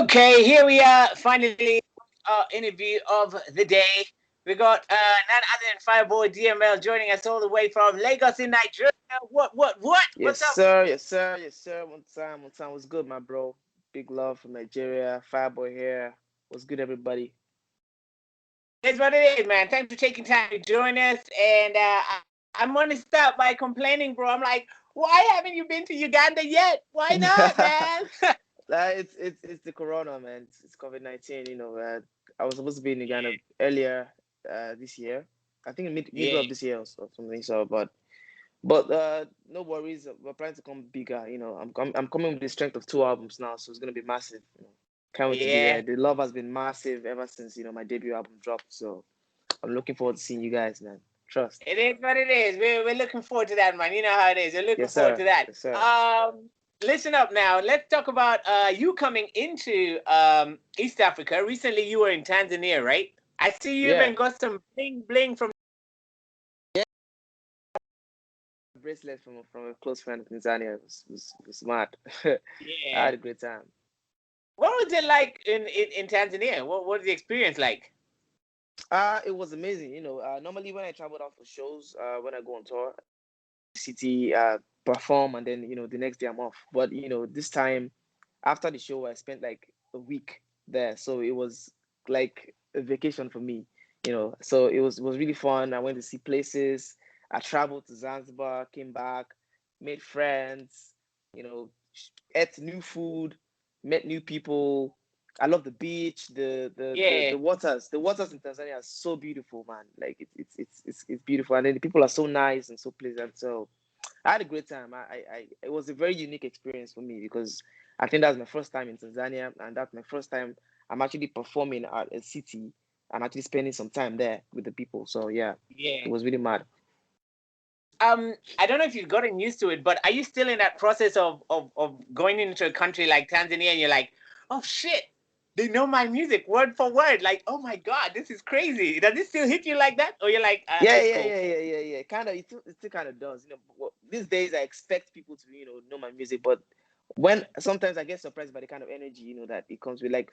Okay, here we are, finally, our interview of the day. We got none other than Fireboy DML joining us all the way from Lagos in Nigeria. What? Yes, What's up? sir. Yes, sir. Yes, sir. One time was good, my bro. Big love from Nigeria. Fireboy here. What's good, everybody? It's what it is, man. Thanks for taking time to join us. And I'm going to start by complaining, bro. I'm like, why haven't you been to Uganda yet? Why not, man? It's the corona, man. It's COVID-19. I was supposed to be in Uganda earlier this year. I think middle Yeah. of this year or something. So, but no worries. We're planning to come bigger. I'm coming with the strength of two albums now, so it's gonna be massive. Can't wait to be Yeah. there. The love has been massive ever since my debut album dropped. So I'm looking forward to seeing you guys, man. Trust. It is what it is. We're looking forward to that, man. You know how it is. We're looking Yes, forward to sir. that. Yes, sir. Listen up now. Let's talk about you coming into East Africa. Recently, you were in Tanzania, right? I see you Yeah. even got some bling bling from. Yeah. Bracelet from a close friend in Tanzania. It was smart. I Yeah. had a great time. What was it like in Tanzania? What was the experience like? It was amazing. Normally when I travel out for shows, when I go on tour, city, perform, and then the next day I'm off. But this time after the show, I spent like a week there, so it was like a vacation for me. So it was really fun. I went to see places. I traveled to Zanzibar, came back, made friends. You know, ate new food, met new people. I love the beach, the Yeah. waters. The waters in Tanzania are so beautiful, man. Like it's beautiful, and then the people are so nice and so pleasant. So I had a great time. It was a very unique experience for me because I think that's my first time in Tanzania, and that's my first time I'm actually performing at a city. I'm actually spending some time there with the people. So yeah, Yeah. it was really mad. I don't know if you've gotten used to it, but are you still in that process of going into a country like Tanzania and you're like, oh shit, they know my music word for word. Like, oh my God, this is crazy. Does it still hit you like that? Or you're like, Yeah, it's yeah, cool. yeah, yeah, yeah, yeah. Kind of, it still kind of does. These days I expect people to know my music, but when sometimes I get surprised by the kind of energy that it comes with. Like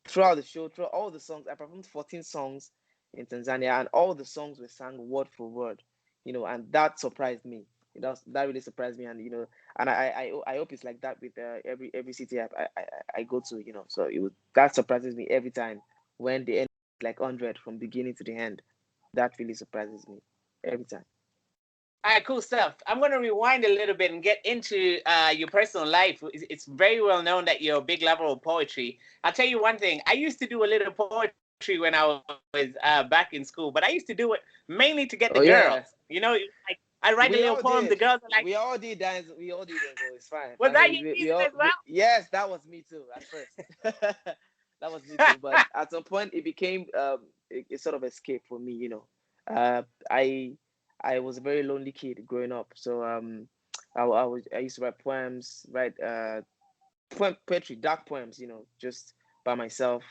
throughout the show, throughout all the songs, I performed 14 songs in Tanzania, and all the songs were sung word for word. And that surprised me. That really surprised me, and and I hope it's like that with every city I go to. So that surprises me every time when the end is like 100 from beginning to the end. That really surprises me every time. All right, cool stuff. I'm going to rewind a little bit and get into your personal life. It's very well known that you're a big lover of poetry. I'll tell you one thing. I used to do a little poetry when I was back in school, but I used to do it mainly to get the Oh girls. yeah, Like I write the little we all poems. The did. girls are like, We all did dance. We all did it, so it's fine. "Was I that mean, your we season all as well?" yes, that was me too at first. That was me too. But at some point, it became a sort of escape for me. Uh, I I was a very lonely kid growing up, so I used to write poems, write poetry, dark poems, just by myself,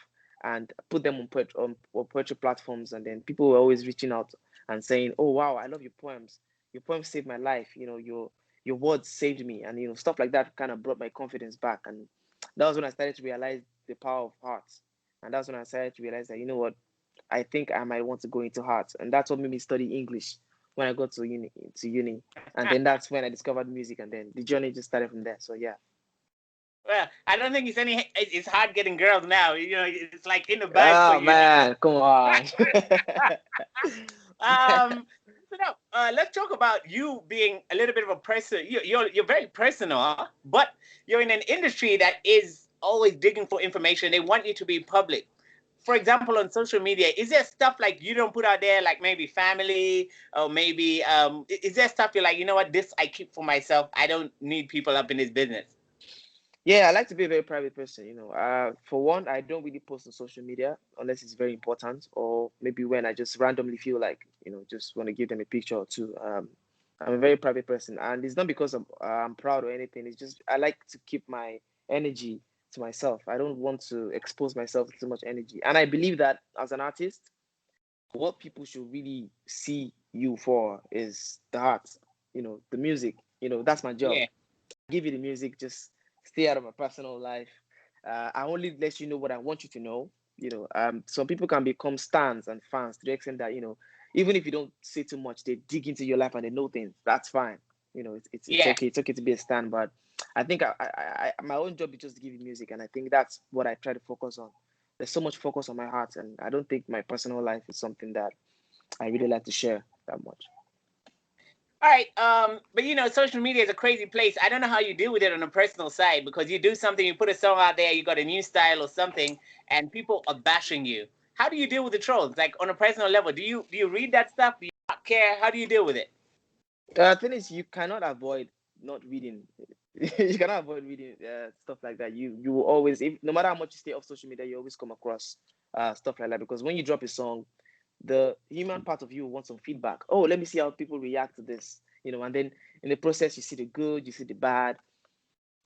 and put them on poetry platforms. And then people were always reaching out and saying, "Oh wow, I love your poems. Your poems saved my life. Your words saved me," and stuff like that kind of brought my confidence back. And that was when I started to realize the power of art. And that's when I started to realize that what, I think I might want to go into art, and that's what made me study English when I got to uni. And then that's when I discovered music, and then the journey just started from there. So yeah. Well, I don't think it's hard getting girls now. It's like in the bag for Oh you now. man, come on. So now, let's talk about you being a little bit of a person. You're very personal, huh? But you're in an industry that is always digging for information. They want you to be public. For example, on social media, is there stuff like you don't put out there, like maybe family, or maybe is there stuff you're like, you know what, this I keep for myself. I don't need people up in this business. Yeah, I like to be a very private person. For one, I don't really post on social media unless it's very important, or maybe when I just randomly feel like, just want to give them a picture or two. I'm a very private person, and it's not because I'm proud or anything. It's just I like to keep my energy to myself. I don't want to expose myself to too much energy, and I believe that as an artist, what people should really see you for is the art, the music. That's my job. Yeah. Give you the music, just stay out of my personal life. I only let you know what I want you to know. Some people can become stans and fans to the extent that, even if you don't say too much, they dig into your life and they know things. That's fine. It's Yeah. okay. It's okay to be a stan, but I think my own job is just to give you music, and I think that's what I try to focus on. There's so much focus on my heart, and I don't think my personal life is something that I really like to share that much. All right. But social media is a crazy place. I don't know how you deal with it on a personal side, because you do something, you put a song out there, you got a new style or something, and people are bashing you. How do you deal with the trolls? Like on a personal level, do you read that stuff? Do you not care? How do you deal with it? The thing is, you cannot avoid not reading. You cannot avoid reading stuff like that. You will always, no matter how much you stay off social media, you always come across stuff like that. Because when you drop a song, the human part of you wants some feedback. Oh, let me see how people react to this. And then in the process, you see the good, you see the bad.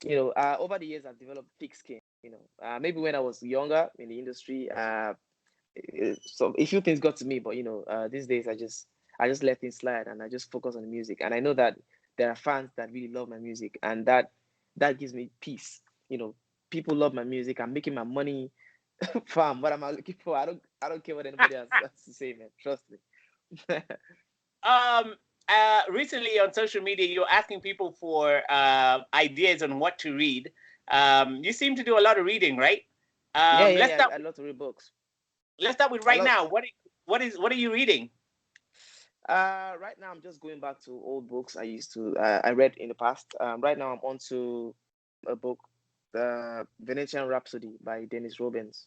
Over the years, I've developed thick skin. Maybe when I was younger in the industry, so a few things got to me, but these days I just let things slide and I just focus on the music. And I know that there are fans that really love my music, and that gives me peace. People love my music. I'm making my money. Fam, what am I looking for? I don't care what anybody else has to say, man. Trust me. Um, Recently on social media, you're asking people for ideas on what to read. You seem to do a lot of reading, right? Yeah, yeah, Let's yeah. start. I love to read books. Let's start with I right love. now. What are you reading? Right now I'm just going back to old books I read in the past. Right now I'm on to a book, The Venetian Rhapsody by Dennis Robbins.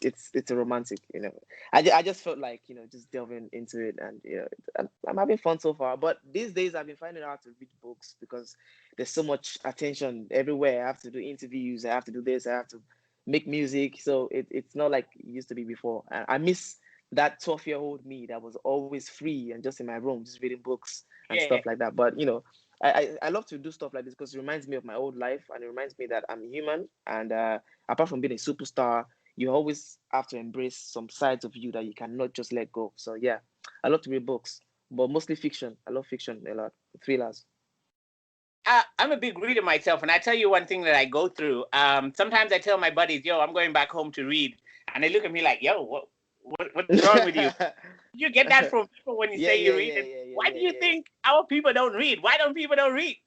It's a romantic. I just felt like just delving into it, and I'm having fun so far. But these days I've been finding out to read books because there's so much attention everywhere. I have to do interviews. I have to do this. I have to make music. So it's not like it used to be before. I miss that 12-year-old me that was always free and just in my room, just reading books and Yeah. stuff like that. But I love to do stuff like this because it reminds me of my old life, and it reminds me that I'm human. And apart from being a superstar, you always have to embrace some sides of you that you cannot just let go. So yeah, I love to read books, but mostly fiction. I love fiction a lot, thrillers. I'm a big reader myself, and I tell you one thing that I go through. Sometimes I tell my buddies, "Yo, I'm going back home to read," and they look at me like, "Yo, what's wrong with you?" You get that from people when you Yeah, say you yeah, read yeah, it. yeah, yeah, Why do yeah, you yeah. think our people don't read? Why don't people don't read?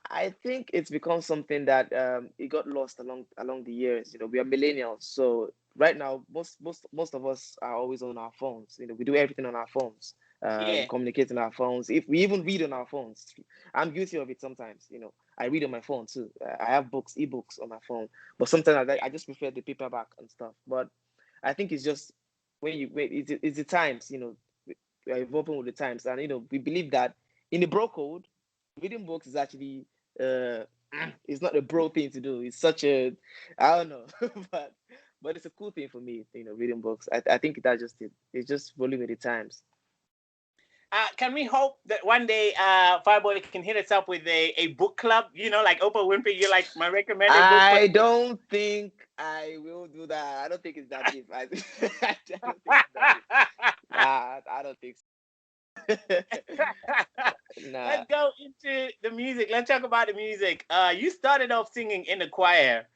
I think it's become something that it got lost along the years. We are millennials, so right now most of us are always on our phones. We do everything on our phones. We Yeah, communicate on our phones. If we even read on our phones, I'm guilty of it sometimes. I read on my phone too. I have books, ebooks on my phone, but sometimes I just prefer the paperback and stuff. But I think it's just it's the times. We are evolving with the times, and we believe that in the bro code, reading books is actually uh it's not a bro thing to do. It's such a, I don't know, but it's a cool thing for me, reading books. I think that's just it. It's just rolling with the times. can we hope that one day Fireboy can hit us up with a book club? Like Oprah Winfrey, you're like my recommended book for the I week. don't think I will do that. I don't think it's that deep. I don't think it's that deep. Nah, I don't think so. Nah. Let's go into the music. Let's talk about the music. You started off singing in the choir.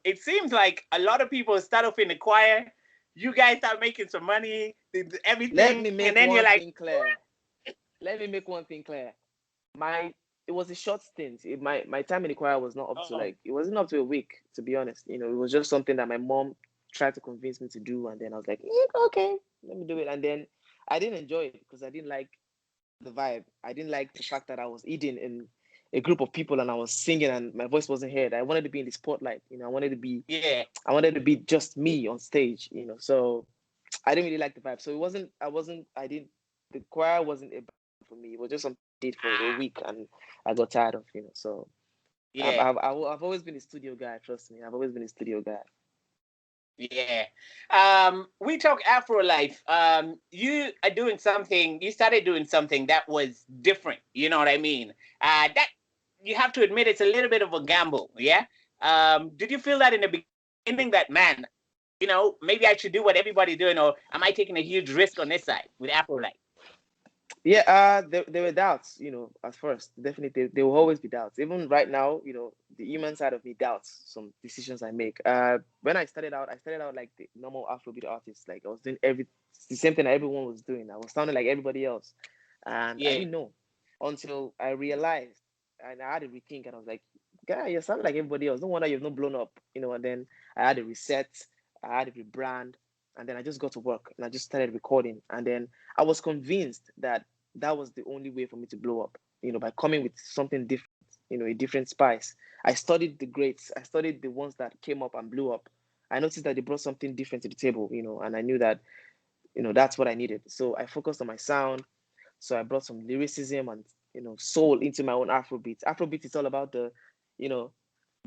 It seems like a lot of people start off in the choir. You guys start making some money, Let everything, me and make then you're one like, thing clear. Let me make one thing clear. My It was a short stint. My time in the choir was not up to, oh, like, it wasn't up to a week, to be honest. It was just something that my mom tried to convince me to do, and then I was like, okay, let me do it. And then I didn't enjoy it because I didn't like the vibe. I didn't like the fact that I was eating in a group of people and I was singing and my voice wasn't heard. I wanted to be in the spotlight. yeah. I wanted to be just me on stage. So I didn't really like the vibe. So I didn't. The choir wasn't a band for me. It was just something I did for a Ah, week, and I got tired of. So yeah. I've always been a studio guy. Trust me, I've always been a studio guy. Yeah. We talk Afro life. You are doing something, you started doing something that was different. You know what I mean? That you have to admit it's a little bit of a gamble. Yeah. Did you feel that in the beginning that, man, maybe I should do what everybody's doing, or am I taking a huge risk on this side with Afro life? Yeah, there were doubts, at first. Definitely, there will always be doubts. Even right now, the human side of me doubts some decisions I make. When I started out like the normal Afrobeat artist. Like I was doing the same thing that everyone was doing. I was sounding like everybody else, and I Yeah. didn't know until I realized, and I had to rethink, and I was like, "Guy, you sound like everybody else. No wonder you've not blown up." And then I had to reset, I had to rebrand, and then I just got to work, and I just started recording, and then I was convinced that that was the only way for me to blow up, by coming with something different, a different spice. I studied the greats, I studied the ones that came up and blew up. I noticed that they brought something different to the table, and I knew that, that's what I needed. So I focused on my sound. So I brought some lyricism and, soul into my own Afrobeat. Afrobeat is all about the, you know,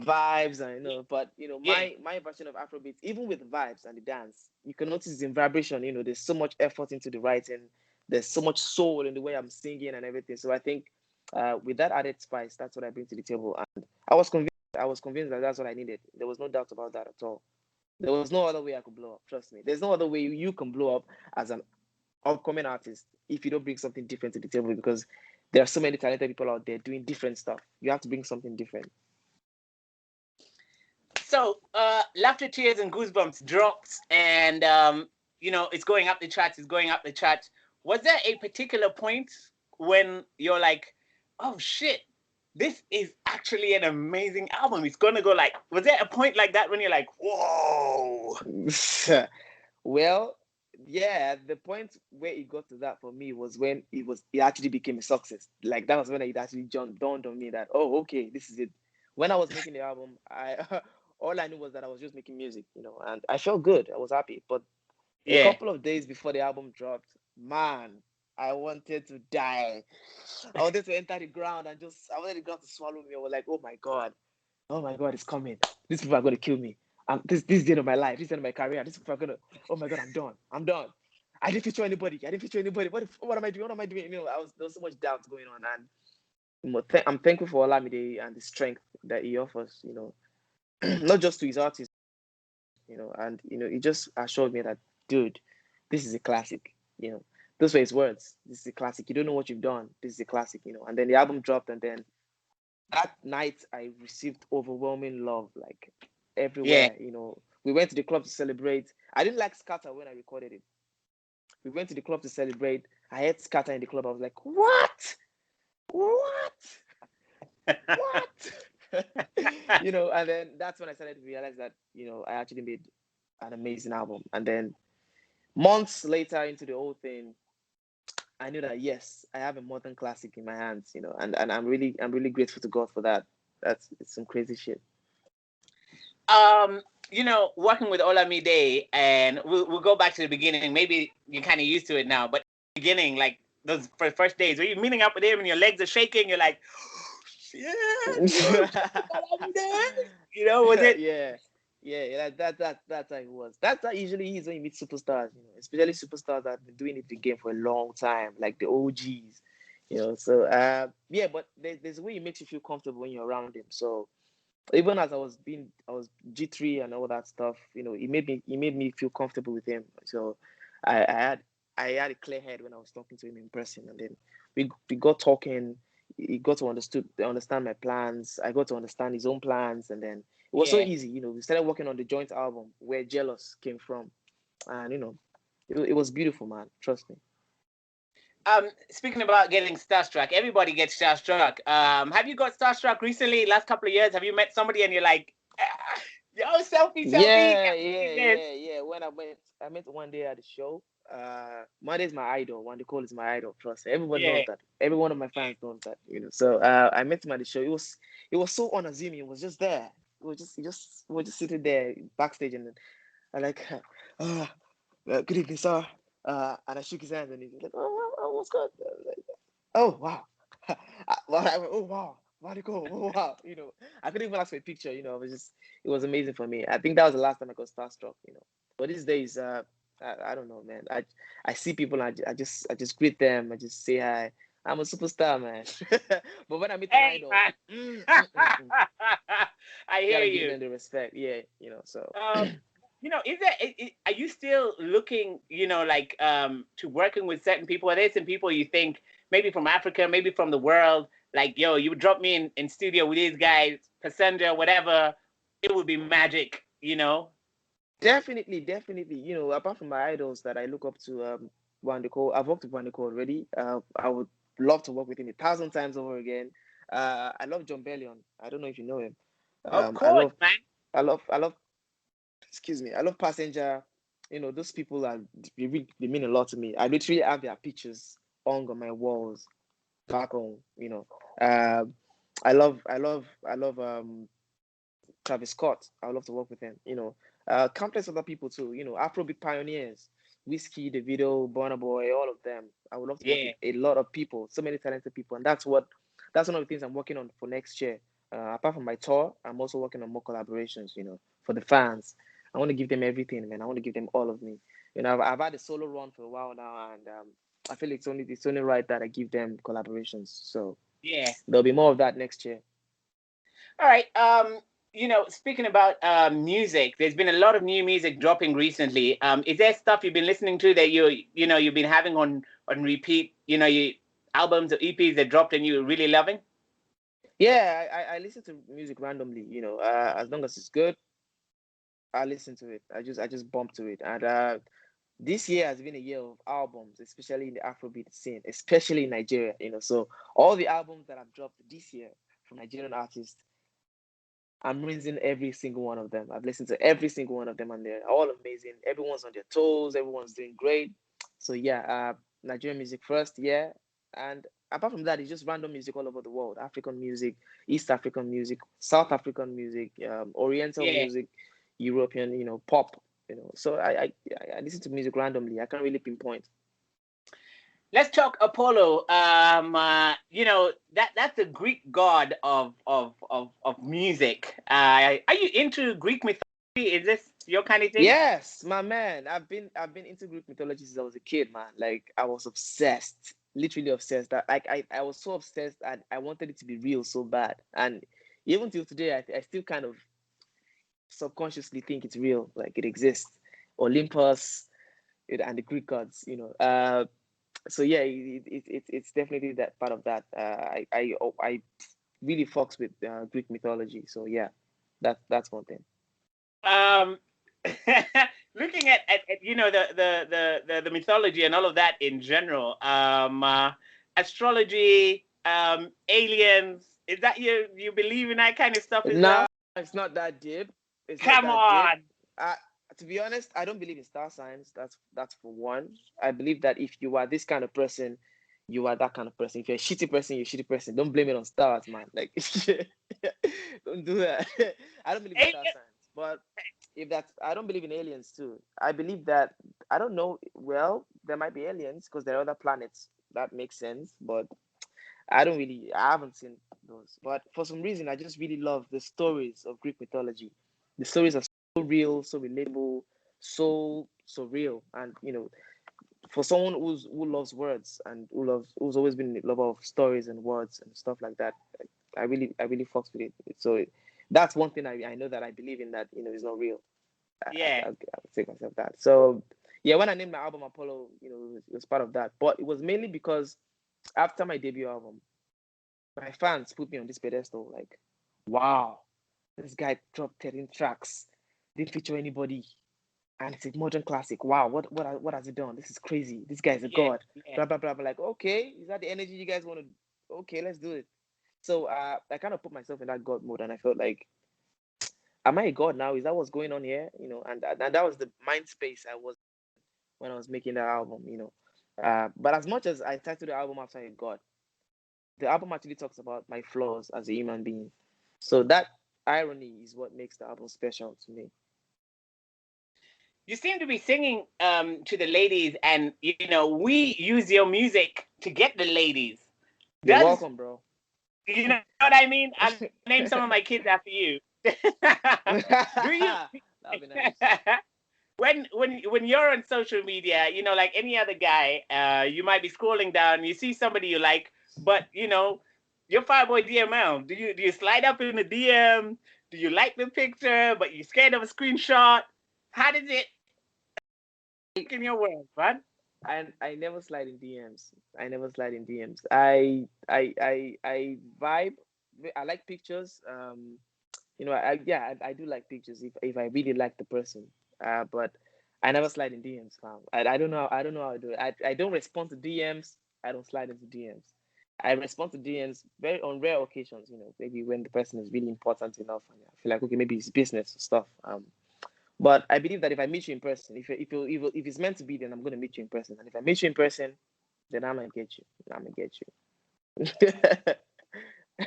vibes and but Yeah. my version of Afrobeat, even with vibes and the dance, you can notice in vibration, there's so much effort into the writing, there's so much soul in the way I'm singing and everything. So I think with that added spice, that's what I bring to the table. And I was convinced that that's what I needed. There was no doubt about that at all. There was no other way I could blow up. Trust me. There's no other way you can blow up as an upcoming artist if you don't bring something different to the table, because there are so many talented people out there doing different stuff. You have to bring something different. So, Laughter, Tears, and Goosebumps drops, and it's going up the charts. It's going up the charts. Was there a particular point when you're like, "Oh shit, this is actually an amazing album. It's gonna go like." Was there a point like that when you're like, "Whoa"? Well, yeah, the point where it got to that for me was when it actually became a success. Like that was when it actually dawned on me that, oh, okay, this is it. When I was making the album, I all I knew was that I was just making music, and I felt good. I was happy. But a Yeah. couple of days before the album dropped, man, I wanted to die. I wanted to enter the ground and I wanted the ground to swallow me. I was like, oh my God, it's coming. These people are going to kill me. This is the end of my life. This is the end of my career. These people are going to, oh my God, I'm done. I'm done. I didn't feature anybody. I didn't feature anybody. What am I doing? What am I doing? There was so much doubt going on. And I'm thankful for Olamide and the strength that he offers, not just to his artists, and, he just assured me that, dude, this is a classic, those were his words. This is a classic. You don't know what you've done. This is a classic, and then the album dropped, and then that night I received overwhelming love, like Yeah. everywhere. We went to the club to celebrate. I didn't like Scatter when I recorded it. We went to the club to celebrate. I heard Scatter in the club. I was like, what? What? What? And then that's when I started to realize that, I actually made an amazing album. And then months later into the whole thing, I knew that yes, I have a modern classic in my hands, and I'm really grateful to God for that. It's some crazy shit. um, working with Olamide, and we'll go back to the beginning. Maybe you're kind of used to it now, but beginning, like those first days, where you're meeting up with him and your legs are shaking, you're like, yeah, Olamide. Was it? Yeah, yeah, that's how it was. That's how usually is when you meet superstars, especially superstars that have been doing it the game for a long time, like the OGs, So yeah, but there's a way it makes you feel comfortable when you're around him. So even as I was G3 and all that stuff, it made me feel comfortable with him. So I, I had I had a clear head when I was talking to him in person, and then we got talking. He got to understand my plans. I got to understand his own plans, and then it was so Yeah. easy. We started working on the joint album where Jealous came from, and it was beautiful, man. Trust me. Speaking about getting starstruck, everybody gets starstruck. Have you got starstruck recently? Last couple of years, have you met somebody and you're like, ah, yo, selfie, selfie, Yeah, can we yeah, see this? yeah, yeah. When I met one day at the show. Monday's my idol. Wande Cole is my idol. Trust me. Everyone knows Yeah. that. Every one of my fans knows that. So I met him at the show. It was so unassuming. It was just there. We were just sitting there backstage, and then I like, uh, good evening, sir. And I shook his hands, and he was like, oh, what's good? I was like, oh wow. I went, oh wow. Wande Cole, oh wow. I couldn't even ask for a picture. It was amazing for me. I think that was the last time I got starstruck. But these days, I don't know, man. I see people, and I just greet them. I just say hi. I'm a superstar, man. But when I meet an Hey, idol, man. I hear gotta give you. them the respect. Yeah, so. Um, Is there? Are you still looking, like to working with certain people? Are there some people you think maybe from Africa, maybe from the world, like yo, you would drop me in studio with these guys, Passenger, whatever, it would be magic. Definitely, definitely. Apart from my idols that I look up to, Wandeko, I've worked with Wandeko already. I would love to work with him 1,000 times over again. I love John Bellion. I don't know if you know him. Of I course, love, man. I love. Excuse me. I love Passenger. Those people they mean a lot to me. I literally have their pictures hung on my walls back home. Um, I love Travis Scott. I would love to work with him. Countless other people too. Afrobeat pioneers, Whiskey, Davido, Burna Boy, all of them. I would love to work with Yeah, a lot of people, so many talented people, and that's one of the things I'm working on for next year. Apart from my tour, I'm also working on more collaborations. For the fans, I want to give them everything, man. I want to give them all of me. I've had a solo run for a while now, and I feel it's only right that I give them collaborations. So yeah. there'll be more of that next year. All right. Speaking about music, there's been a lot of new music dropping recently. Is there stuff you've been listening to that you've been having on repeat? You albums or EPs that dropped and you're really loving? Yeah, I listen to music randomly. As long as it's good, I listen to it. I just bump to it. And this year has been a year of albums, especially in the Afrobeat scene, especially in Nigeria. So all the albums that I've dropped this year from Nigerian artists, I'm rinsing every single one of them. I've listened to every single one of them, and they're all amazing. Everyone's on their toes. Everyone's doing great. So yeah, Nigerian music first, yeah. And apart from that, it's just random music all over the world. African music, East African music, South African music, Oriental Yeah. music, European, pop. So I listen to music randomly. I can't really pinpoint. Let's talk Apollo. That's the Greek god of music. Are you into Greek mythology? Is this your kind of thing? Yes, my man. I've been into Greek mythology since I was a kid, man. Like I was obsessed, literally obsessed. That like I was so obsessed that I wanted it to be real so bad. And even till today, I still kind of subconsciously think it's real, like it exists. Olympus and the Greek gods, So yeah, it's definitely that part of that. I really fucks with Greek mythology. So yeah, that's one thing. Um, looking at the mythology and all of that in general. Astrology, aliens. Is that you believe in that kind of stuff as No, well? it's not that deep. It's not Come that deep. on. Uh, to be honest, I don't believe in star signs. That's for one. I believe that if you are this kind of person, you are that kind of person. If you're a shitty person, you're a shitty person. Don't blame it on stars, man. Like, don't do that. I don't believe in star Alien. signs. But if that's, I don't believe in aliens too. I believe that, I don't know. Well, there might be aliens because there are other planets. That makes sense. But I haven't seen those. But for some reason, I just really love the stories of Greek mythology. The stories are so real, so relatable, so real. And for someone who loves words and who's always been a lover of stories and words and stuff like that, I really fucks with it. So that's one thing I know that I believe in, that is not real. Yeah. I'll take myself that. So yeah, when I named my album Apollo, it was part of that. But it was mainly because after my debut album, my fans put me on this pedestal. Like, wow, this guy dropped 13 tracks, didn't feature anybody, and it's a modern classic. Wow, what has he done? This is crazy. This guy's a Yeah. god. Yeah. Blah blah blah. But like, okay, is that the energy you guys want to? Okay, let's do it. So I kind of put myself in that god mode, and I felt like, am I a god now? Is that what's going on here? And that was the mind space I was when I was making that album. But as much as I titled the album after a god, the album actually talks about my flaws as a human being. So that irony is what makes the album special to me. You seem to be singing to the ladies, and we use your music to get the ladies. You're Does welcome, bro. you know what I mean? I'll name some of my kids after you. Do you? That'll be nice. When you're on social media, like any other guy, you might be scrolling down, you see somebody you like, but you're Fireboy DML. Do you slide up in the DM? Do you like the picture, but you're scared of a screenshot? How does it in your world, man? I never slide in DMs. I never slide in DMs. I vibe. I like pictures. I do like pictures if I really like the person. But I never slide in DMs, fam. I don't know. I don't know how to do it. I don't respond to DMs. I don't slide into DMs. I respond to DMs very on rare occasions. Maybe when the person is really important enough, and I feel like okay, maybe it's business stuff. But I believe that if I meet you in person, if it's meant to be, then I'm gonna meet you in person. And if I meet you in person, then I'm gonna get you. I'm gonna get you.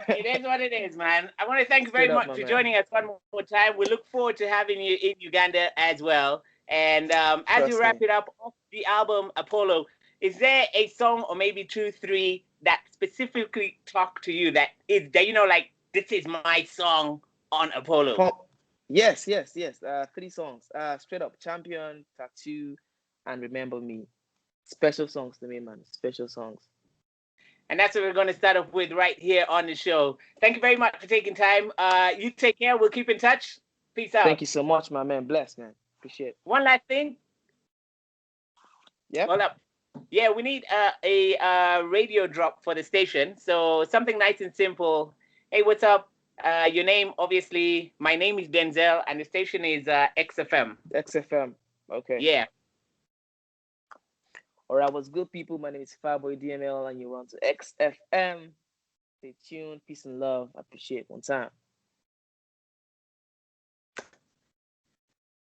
It is what it is, man. I want to thank you very Straight up, much my for man. joining us one more time. We look forward to having you in Uganda as well. And as we Trust wrap me. it up off the album Apollo, is there a song or maybe two, three that specifically talk to you that like this is my song on Apollo? Yes. 3 songs. Straight up, Champion, Tattoo, and Remember Me. Special songs to me, man. Special songs. And that's what we're going to start off with right here on the show. Thank you very much for taking time. You take care. We'll keep in touch. Peace out. Thank you so much, my man. Bless, man. Appreciate it. One last thing. Yeah. Hold up. Yeah, we need a radio drop for the station. So something nice and simple. Hey, what's up? Your name, obviously. My name is Denzel, and the station is XFM. XFM. Okay. Yeah. All right, what's good, people? My name is Fireboy DML, and you're on to XFM. Stay tuned. Peace and love. I appreciate it. One time.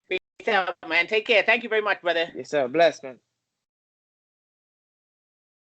Peace out, man. Take care. Thank you very much, brother. Yes, sir. Bless, man.